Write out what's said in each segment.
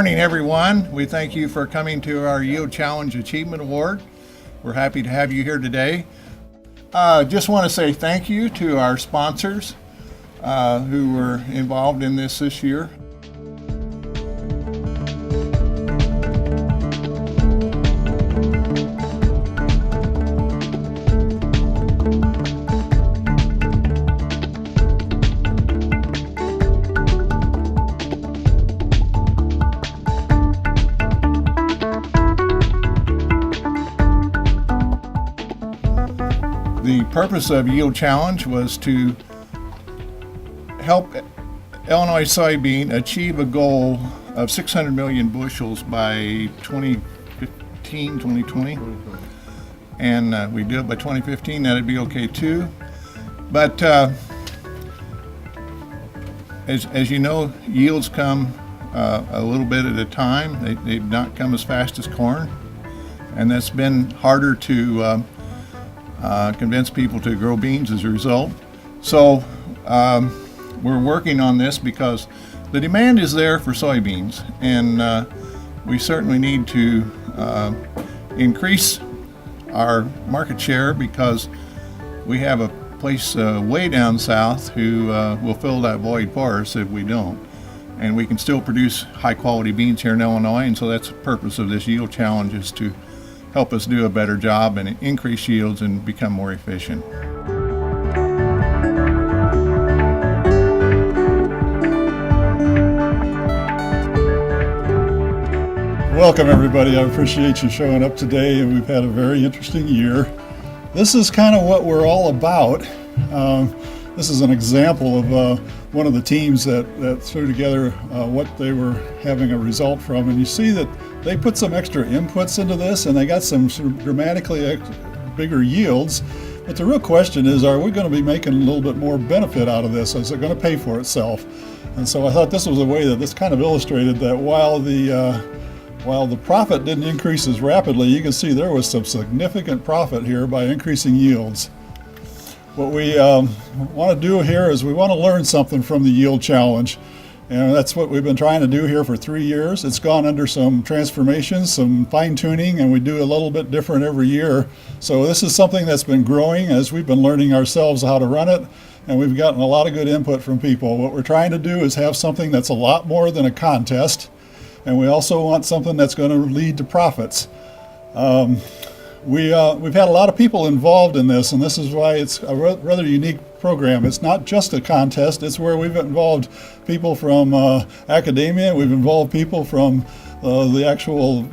morning, everyone. We thank you for coming to our Yield Challenge Achievement Award. We're happy to have you here today. Just want to say thank you to our sponsors who were involved in this year. The purpose of Yield Challenge was to help Illinois soybean achieve a goal of 600 million bushels by 2015, 2020. And we do it by 2015, that'd be okay too. But as you know, yields come a little bit at a time. They do not come as fast as corn. And that's been harder to convince people to grow beans as a result. So we're working on this because the demand is there for soybeans, and we certainly need to increase our market share because we have a place way down south who will fill that void for us if we don't. And we can still produce high quality beans here in Illinois, and so that's the purpose of this yield challenge, is to help us do a better job and increase yields and become more efficient. Welcome everybody. I appreciate you showing up today, and we've had a very interesting year. This is kind of what we're all about. This is an example of one of the teams that threw together what they were having a result from, and you see that they put some extra inputs into this and they got some sort of dramatically bigger yields. But the real question is, are we going to be making a little bit more benefit out of this? Is it going to pay for itself? And so I thought this was a way that this kind of illustrated that while the profit didn't increase as rapidly, you can see there was some significant profit here by increasing yields. What we want to do here is we want to learn something from the yield challenge. And that's what we've been trying to do here for 3 years. It's gone under some transformations, some fine tuning, and we do a little bit different every year. So this is something that's been growing as we've been learning ourselves how to run it, and we've gotten a lot of good input from people. What we're trying to do is have something that's a lot more than a contest, and we also want something that's going to lead to profits. We've had a lot of people involved in this, and this is why it's a rather unique program. It's not just a contest, it's where we've involved people from academia, we've involved people from the actual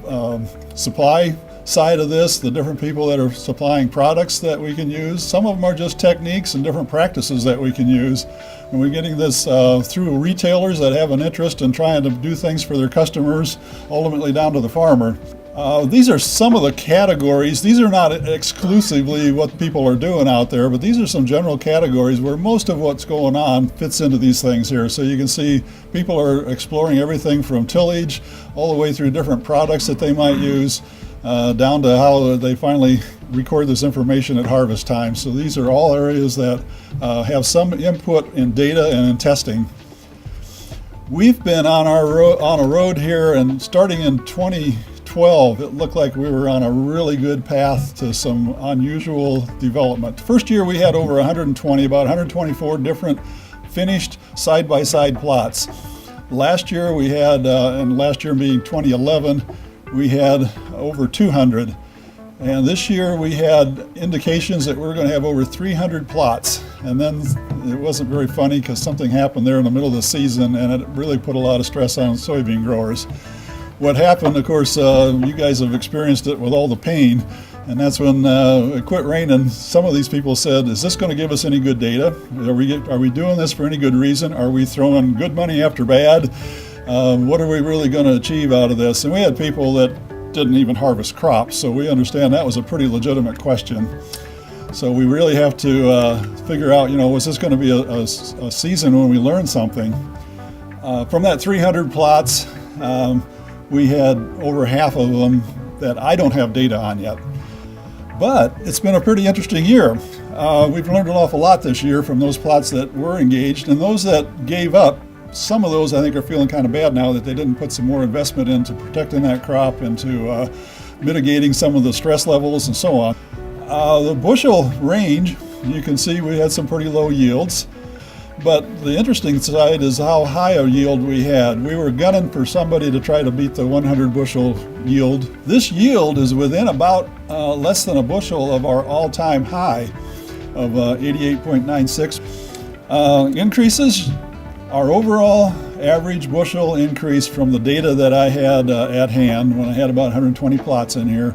supply side of this, the different people that are supplying products that we can use. Some of them are just techniques and different practices that we can use. And we're getting this through retailers that have an interest in trying to do things for their customers, ultimately down to the farmer. These are some of the categories. These are not exclusively what people are doing out there, but these are some general categories where most of what's going on fits into these things here. So you can see people are exploring everything from tillage all the way through different products that they might use, down to how they finally record this information at harvest time. So these are all areas that have some input in data and in testing. We've been on a road here, and starting in 2012, it looked like we were on a really good path to some unusual development. First year we had over 120, about 124 different finished side-by-side plots. Last year we had, and last year being 2011, we had over 200. And this year we had indications that we were going to have over 300 plots. And then it wasn't very funny because something happened there in the middle of the season, and it really put a lot of stress on soybean growers. What happened, of course, you guys have experienced it with all the pain, and that's when it quit raining. Some of these people said, is this going to give us any good data? Are we doing this for any good reason? Are we throwing good money after bad? What are we really going to achieve out of this? And we had people that didn't even harvest crops, so we understand that was a pretty legitimate question. So we really have to figure out, was this going to be a season when we learn something? From that 300 plots, we had over half of them that I don't have data on yet. But it's been a pretty interesting year. We've learned an awful lot this year from those plots that were engaged, and those that gave up some of those I think are feeling kind of bad now that they didn't put some more investment into protecting that crop, into mitigating some of the stress levels and so on. The bushel range, you can see we had some pretty low yields. But the interesting side is how high a yield we had. We were gunning for somebody to try to beat the 100 bushel yield. This yield is within about less than a bushel of our all-time high of 88.96. Increases, our overall average bushel increase from the data that I had at hand when I had about 120 plots in here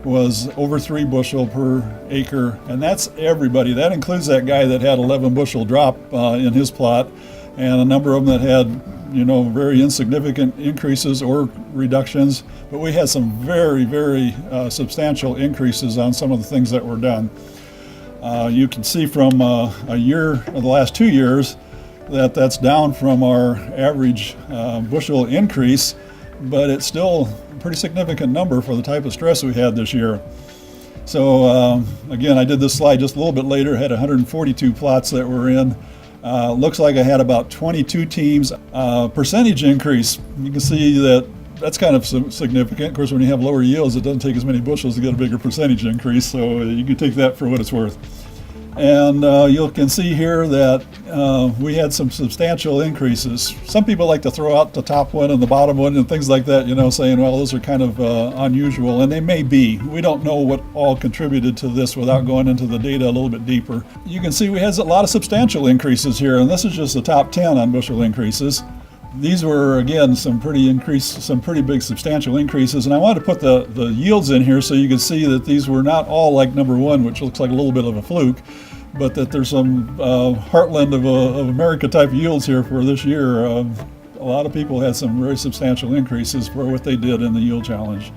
was over 3 bushel per acre, and that's everybody. That includes that guy that had 11 bushel drop in his plot, and a number of them that had, very insignificant increases or reductions. But we had some very, very substantial increases on some of the things that were done. You can see from a year, the last 2 years, that's down from our average bushel increase, but it's still a pretty significant number for the type of stress we had this year. So again, I did this slide just a little bit later, had 142 plots that were in. Looks like I had about 22 teams. Percentage increase, you can see that's kind of significant. Of course, when you have lower yields, it doesn't take as many bushels to get a bigger percentage increase, so you can take that for what it's worth. And you can see here that we had some substantial increases. Some people like to throw out the top one and the bottom one and things like that, saying, well, those are kind of unusual, and they may be. We don't know what all contributed to this without going into the data a little bit deeper. You can see we had a lot of substantial increases here, and this is just the top 10 on bushel increases. These were, again, some pretty big substantial increases, and I wanted to put the yields in here so you can see that these were not all like number one, which looks like a little bit of a fluke, but that there's some heartland of America type yields here for this year. A lot of people had some very substantial increases for what they did in the yield challenge.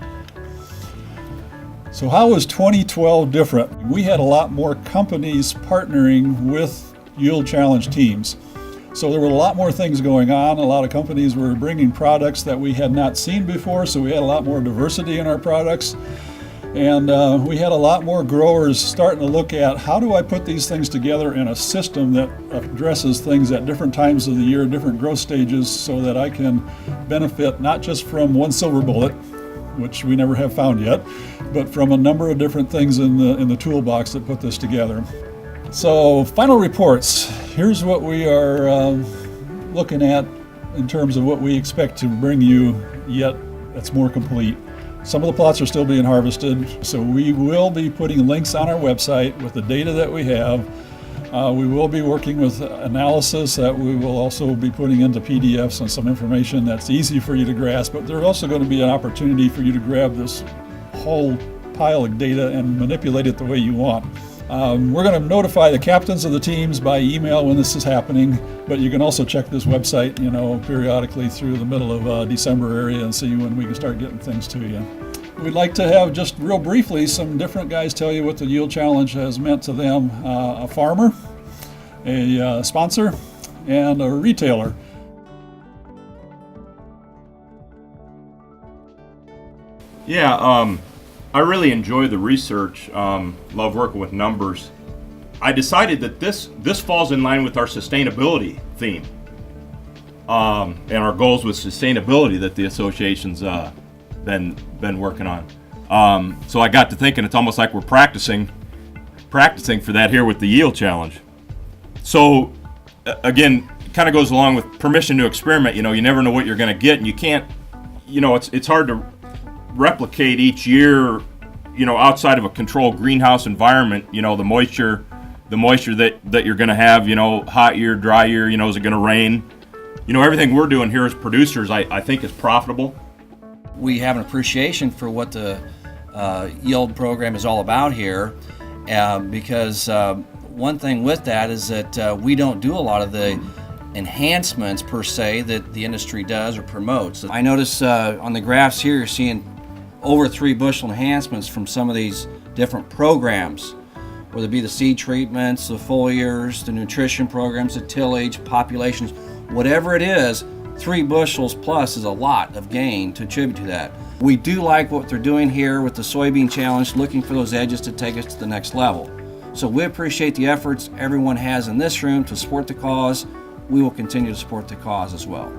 So how was 2012 different? We had a lot more companies partnering with yield challenge teams. So there were a lot more things going on. A lot of companies were bringing products that we had not seen before, so we had a lot more diversity in our products. And we had a lot more growers starting to look at how do I put these things together in a system that addresses things at different times of the year, different growth stages, so that I can benefit not just from one silver bullet, which we never have found yet, but from a number of different things in the toolbox that put this together. So final reports. Here's what we are looking at in terms of what we expect to bring you yet that's more complete. Some of the plots are still being harvested, so we will be putting links on our website with the data that we have. We will be working with analysis that we will also be putting into PDFs and some information that's easy for you to grasp, but there's also going to be an opportunity for you to grab this whole pile of data and manipulate it the way you want. We're going to notify the captains of the teams by email when this is happening, but you can also check this website, periodically through the middle of December area and see when we can start getting things to you. We'd like to have, just real briefly, some different guys tell you what the Yield Challenge has meant to them. A farmer, a sponsor, and a retailer. Yeah, I really enjoy the research, love working with numbers. I decided that this falls in line with our sustainability theme and our goals with sustainability that the association's been working on. So I got to thinking it's almost like we're practicing for that here with the Yield Challenge. So again, it kind of goes along with permission to experiment. You never know what you're going to get, and you can't, it's hard to replicate each year, outside of a controlled greenhouse environment, the moisture that you're going to have, hot year, dry year, is it going to rain? Everything we're doing here as producers, I think is profitable. We have an appreciation for what the yield program is all about here, because one thing with that is that we don't do a lot of the enhancements per se that the industry does or promotes. I notice on the graphs here you're seeing over 3 bushel enhancements from some of these different programs, whether it be the seed treatments, the foliars, the nutrition programs, the tillage, populations, whatever it is, 3 bushels plus is a lot of gain to attribute to that. We do like what they're doing here with the soybean challenge, looking for those edges to take us to the next level. So we appreciate the efforts everyone has in this room to support the cause. we will continue to support the cause as well.